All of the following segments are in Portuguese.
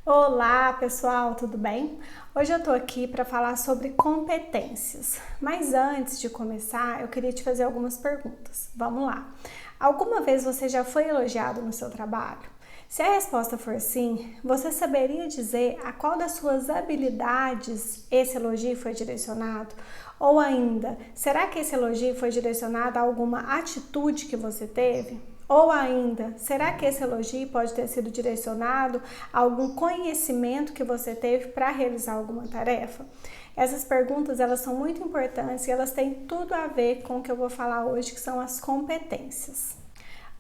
Olá pessoal, tudo bem? Hoje eu tô aqui para falar sobre competências, mas antes de começar eu queria te fazer algumas perguntas. Vamos lá. Alguma vez você já foi elogiado no seu trabalho? Se a resposta for sim, você saberia dizer a qual das suas habilidades esse elogio foi direcionado? Ou ainda, será que esse elogio foi direcionado a alguma atitude que você teve? Ou ainda, será que esse elogio pode ter sido direcionado a algum conhecimento que você teve para realizar alguma tarefa? Essas perguntas, elas são muito importantes e elas têm tudo a ver com o que eu vou falar hoje, que são as competências.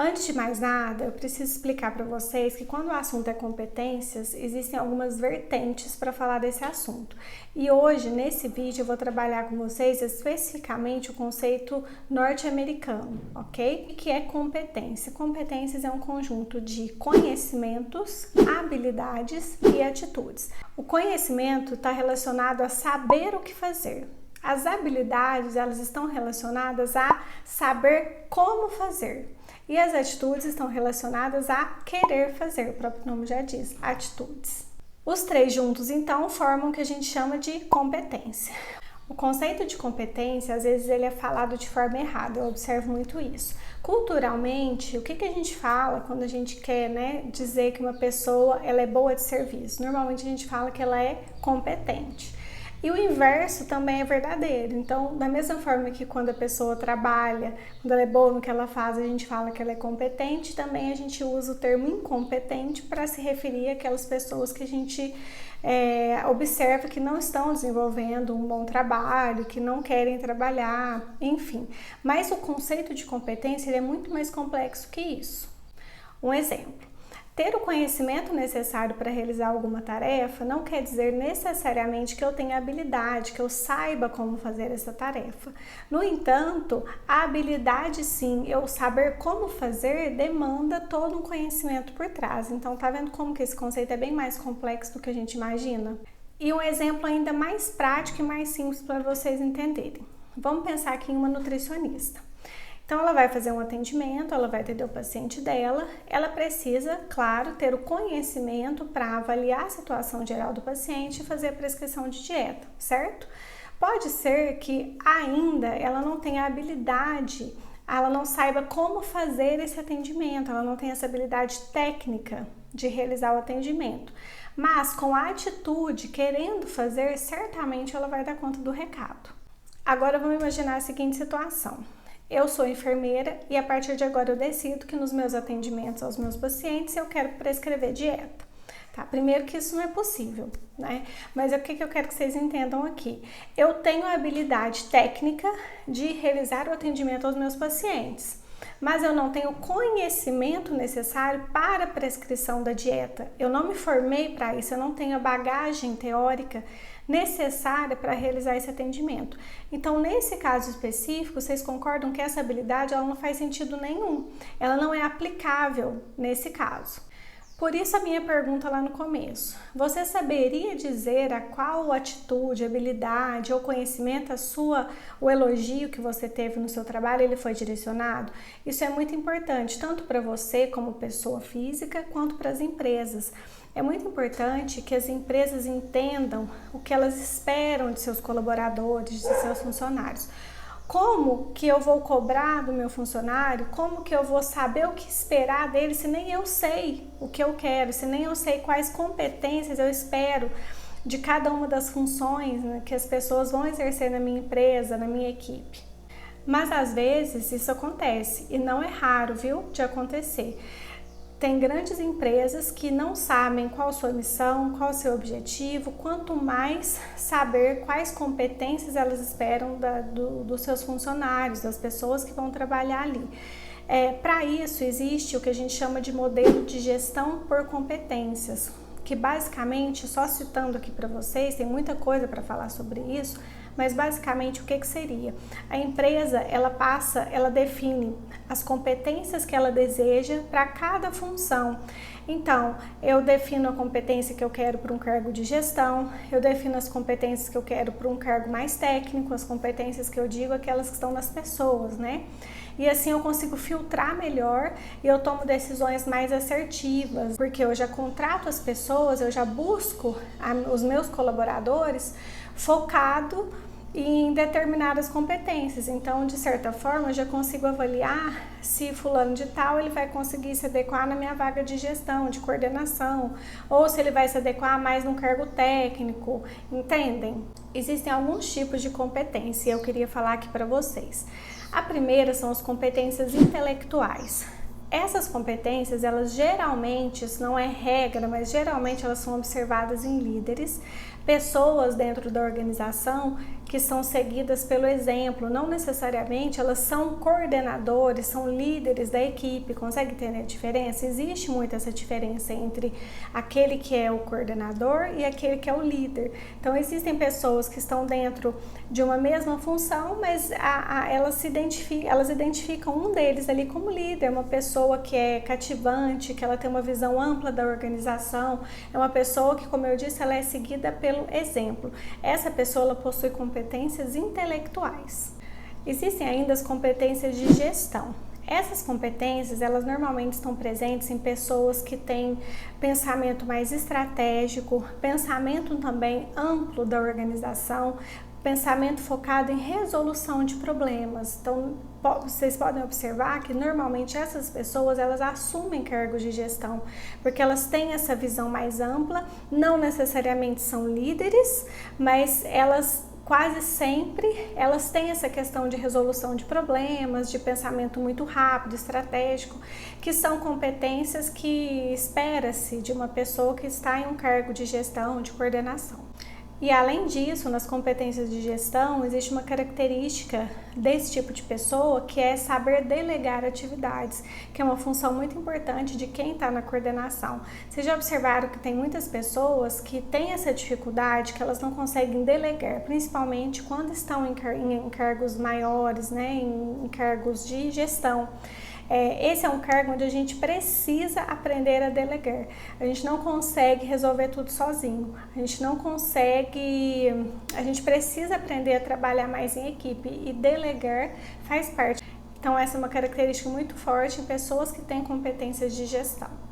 Antes de mais nada, eu preciso explicar para vocês que quando o assunto é competências, existem algumas vertentes para falar desse assunto. E hoje, nesse vídeo, eu vou trabalhar com vocês especificamente o conceito norte-americano, ok? O que é competência? Competências é um conjunto de conhecimentos, habilidades e atitudes. O conhecimento está relacionado a saber o que fazer. As habilidades, elas estão relacionadas a saber como fazer. E as atitudes estão relacionadas a querer fazer, o próprio nome já diz, atitudes. Os três juntos, então, formam o que a gente chama de competência. O conceito de competência, às vezes, ele é falado de forma errada, eu observo muito isso. Culturalmente, o que a gente fala quando a gente quer, dizer que uma pessoa ela é boa de serviço? Normalmente a gente fala que ela é competente. E o inverso também é verdadeiro. Então, da mesma forma que quando a pessoa trabalha, quando ela é boa no que ela faz, a gente fala que ela é competente, também a gente usa o termo incompetente para se referir àquelas pessoas que a gente observa que não estão desenvolvendo um bom trabalho, que não querem trabalhar, enfim. Mas o conceito de competência ele é muito mais complexo que isso. Um exemplo. Ter o conhecimento necessário para realizar alguma tarefa não quer dizer necessariamente que eu tenha habilidade, que eu saiba como fazer essa tarefa. No entanto, a habilidade sim, eu saber como fazer, demanda todo um conhecimento por trás. Então, tá vendo como que esse conceito é bem mais complexo do que a gente imagina? E um exemplo ainda mais prático e mais simples para vocês entenderem. Vamos pensar aqui em uma nutricionista. Então, ela vai fazer um atendimento, ela vai atender o paciente dela, ela precisa, claro, ter o conhecimento para avaliar a situação geral do paciente e fazer a prescrição de dieta, certo? Pode ser que ainda ela não tenha habilidade, ela não saiba como fazer esse atendimento, ela não tem essa habilidade técnica de realizar o atendimento. Mas com a atitude, querendo fazer, certamente ela vai dar conta do recado. Agora vamos imaginar a seguinte situação. Eu sou enfermeira e a partir de agora eu decido que nos meus atendimentos aos meus pacientes eu quero prescrever dieta. Tá? Primeiro que isso não é possível, né? Mas o que eu quero que vocês entendam aqui? Eu tenho a habilidade técnica de realizar o atendimento aos meus pacientes, mas eu não tenho conhecimento necessário para a prescrição da dieta. Eu não me formei para isso, eu não tenho a bagagem teórica necessária para realizar esse atendimento. Então, nesse caso específico, vocês concordam que essa habilidade ela não faz sentido nenhum, ela não é aplicável nesse caso. Por isso a minha pergunta lá no começo, você saberia dizer a qual atitude, habilidade ou conhecimento o elogio que você teve no seu trabalho ele foi direcionado? Isso é muito importante, tanto para você como pessoa física, quanto para as empresas. É muito importante que as empresas entendam o que elas esperam de seus colaboradores, de seus funcionários. Como que eu vou cobrar do meu funcionário? Como que eu vou saber o que esperar dele se nem eu sei o que eu quero, se nem eu sei quais competências eu espero de cada uma das funções, né, que as pessoas vão exercer na minha empresa, na minha equipe? Mas às vezes isso acontece e não é raro, viu, de acontecer. Tem grandes empresas que não sabem qual a sua missão, qual o seu objetivo, quanto mais saber quais competências elas esperam dos seus funcionários, das pessoas que vão trabalhar ali. Para isso existe o que a gente chama de modelo de gestão por competências, que basicamente, só citando aqui para vocês, tem muita coisa para falar sobre isso, mas basicamente o que seria? A empresa, ela define as competências que ela deseja para cada função. Então, eu defino a competência que eu quero para um cargo de gestão, eu defino as competências que eu quero para um cargo mais técnico, as competências que eu digo, aquelas que estão nas pessoas, né? e assim eu consigo filtrar melhor e eu tomo decisões mais assertivas, porque eu já contrato as pessoas, eu já busco os meus colaboradores focado em determinadas competências. Então, de certa forma, eu já consigo avaliar se fulano de tal ele vai conseguir se adequar na minha vaga de gestão, de coordenação, ou se ele vai se adequar mais num cargo técnico, entendem? Existem alguns tipos de competência e eu queria falar aqui para vocês. A primeira são as competências intelectuais. Essas competências, elas geralmente, isso não é regra, mas geralmente elas são observadas em líderes, pessoas dentro da organização que são seguidas pelo exemplo, não necessariamente elas são coordenadores, são líderes da equipe. Consegue entender a diferença? Existe muito essa diferença entre aquele que é o coordenador e aquele que é o líder. Então existem pessoas que estão dentro de uma mesma função, mas elas identificam um deles ali como líder, uma pessoa que é cativante, que ela tem uma visão ampla da organização, é uma pessoa que, como eu disse, ela é seguida pelo exemplo. Essa pessoa ela possui competências intelectuais. Existem ainda as competências de gestão. Essas competências, elas normalmente estão presentes em pessoas que têm pensamento mais estratégico, pensamento também amplo da organização, pensamento focado em resolução de problemas. Então, vocês podem observar que normalmente essas pessoas, elas assumem cargos de gestão, porque elas têm essa visão mais ampla, não necessariamente são líderes, mas elas quase sempre elas têm essa questão de resolução de problemas, de pensamento muito rápido, estratégico, que são competências que espera-se de uma pessoa que está em um cargo de gestão, de coordenação. E além disso, nas competências de gestão, existe uma característica desse tipo de pessoa que é saber delegar atividades, que é uma função muito importante de quem está na coordenação. Vocês já observaram que tem muitas pessoas que têm essa dificuldade, que elas não conseguem delegar, principalmente quando estão em cargos maiores, né, em cargos de gestão. Esse é um cargo onde a gente precisa aprender a delegar. A gente não consegue resolver tudo sozinho. A gente precisa aprender a trabalhar mais em equipe e delegar faz parte. Então essa é uma característica muito forte em pessoas que têm competências de gestão.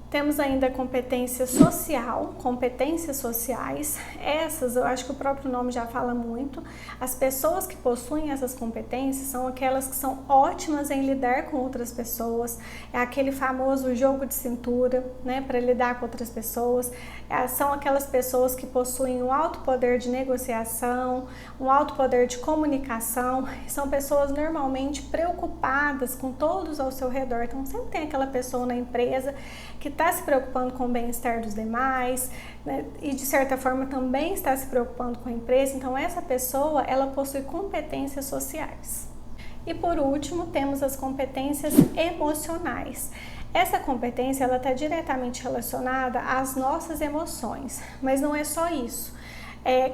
Temos ainda a competência social, competências sociais. Essas, eu acho que o próprio nome já fala muito. As pessoas que possuem essas competências são aquelas que são ótimas em lidar com outras pessoas. É aquele famoso jogo de cintura, né, para lidar com outras pessoas. São aquelas pessoas que possuem um alto poder de negociação, um alto poder de comunicação. São pessoas normalmente preocupadas com todos ao seu redor. Então sempre tem aquela pessoa na empresa que está se preocupando com o bem-estar dos demais, né, e de certa forma também está se preocupando com a empresa. Então essa pessoa, ela possui competências sociais. E por último, temos as competências emocionais. Essa competência, ela está diretamente relacionada às nossas emoções, mas não é só isso.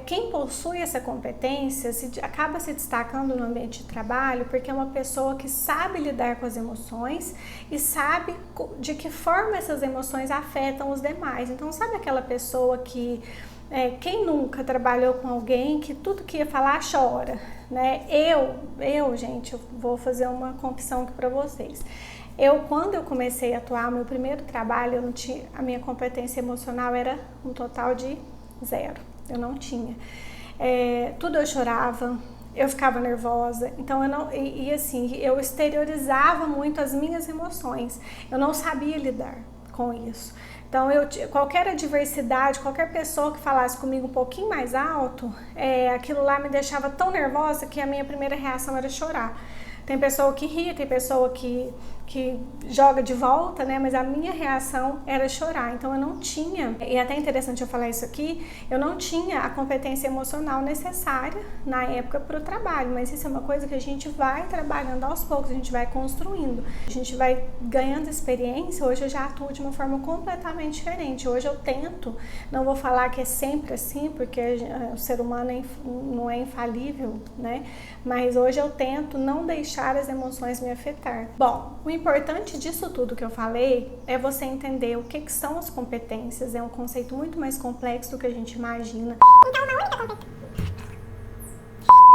Quem possui essa competência acaba se destacando no ambiente de trabalho porque é uma pessoa que sabe lidar com as emoções e sabe de que forma essas emoções afetam os demais. Então, sabe aquela pessoa que quem nunca trabalhou com alguém que tudo que ia falar chora, né? Gente, eu vou fazer uma confissão aqui para vocês. Quando eu comecei a atuar, meu primeiro trabalho, a minha competência emocional era um total de 0. Eu não tinha. Tudo eu chorava, eu ficava nervosa, então eu exteriorizava muito as minhas emoções. Eu não sabia lidar com isso. Então, qualquer adversidade, qualquer pessoa que falasse comigo um pouquinho mais alto, aquilo lá me deixava tão nervosa que a minha primeira reação era chorar. Tem pessoa que ri, tem pessoa que joga de volta, né? Mas a minha reação era chorar. Então eu não tinha, e é até interessante eu falar isso aqui, eu não tinha a competência emocional necessária na época para o trabalho. Mas isso é uma coisa que a gente vai trabalhando aos poucos, a gente vai construindo, a gente vai ganhando experiência. Hoje eu já atuo de uma forma completamente diferente. Hoje eu tento, não vou falar que é sempre assim, porque o ser humano não é infalível, né? Mas hoje eu tento não deixar as emoções me afetar. Bom, o importante disso tudo que eu falei é você entender o que são as competências. É um conceito muito mais complexo do que a gente imagina.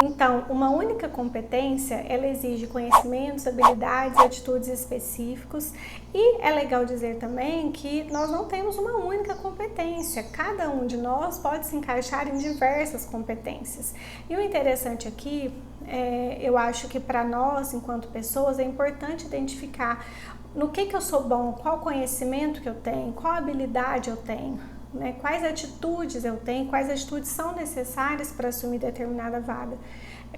Então, uma única competência, ela exige conhecimentos, habilidades, atitudes específicos, e é legal dizer também que nós não temos uma única competência, cada um de nós pode se encaixar em diversas competências. E o interessante aqui, eu acho que para nós, enquanto pessoas, é importante identificar no que eu sou bom, qual conhecimento que eu tenho, qual habilidade eu tenho. Né, quais atitudes eu tenho, quais atitudes são necessárias para assumir determinada vaga.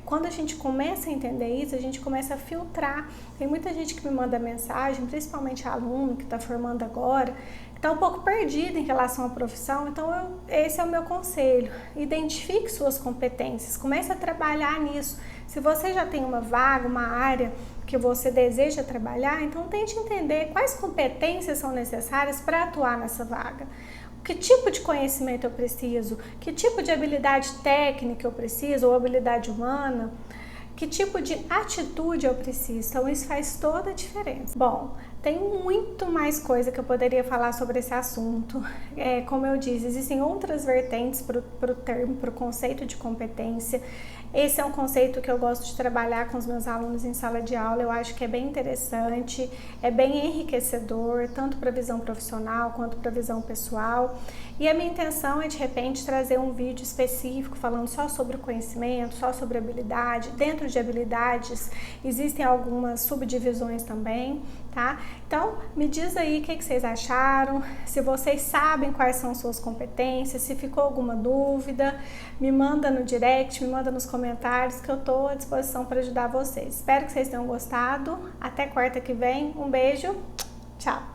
Quando a gente começa a entender isso, a gente começa a filtrar. Tem muita gente que me manda mensagem, principalmente aluno que está formando agora, que está um pouco perdido em relação à profissão. Então, esse é o meu conselho. Identifique suas competências, comece a trabalhar nisso. Se você já tem uma vaga, uma área que você deseja trabalhar, então tente entender quais competências são necessárias para atuar nessa vaga. Que tipo de conhecimento eu preciso? Que tipo de habilidade técnica eu preciso? Ou habilidade humana? Que tipo de atitude eu preciso? Então, isso faz toda a diferença. Bom, tem muito mais coisa que eu poderia falar sobre esse assunto. Como eu disse, existem outras vertentes para o termo, para o conceito de competência. Esse é um conceito que eu gosto de trabalhar com os meus alunos em sala de aula. Eu acho que é bem interessante, é bem enriquecedor, tanto para a visão profissional quanto para a visão pessoal. E a minha intenção é, de repente, trazer um vídeo específico falando só sobre o conhecimento, só sobre habilidade. Dentro de habilidades existem algumas subdivisões também, tá? Então, me diz aí o que vocês acharam, se vocês sabem quais são suas competências, se ficou alguma dúvida, me manda no direct, me manda nos comentários que eu estou à disposição para ajudar vocês. Espero que vocês tenham gostado. Até quarta que vem. Um beijo. Tchau.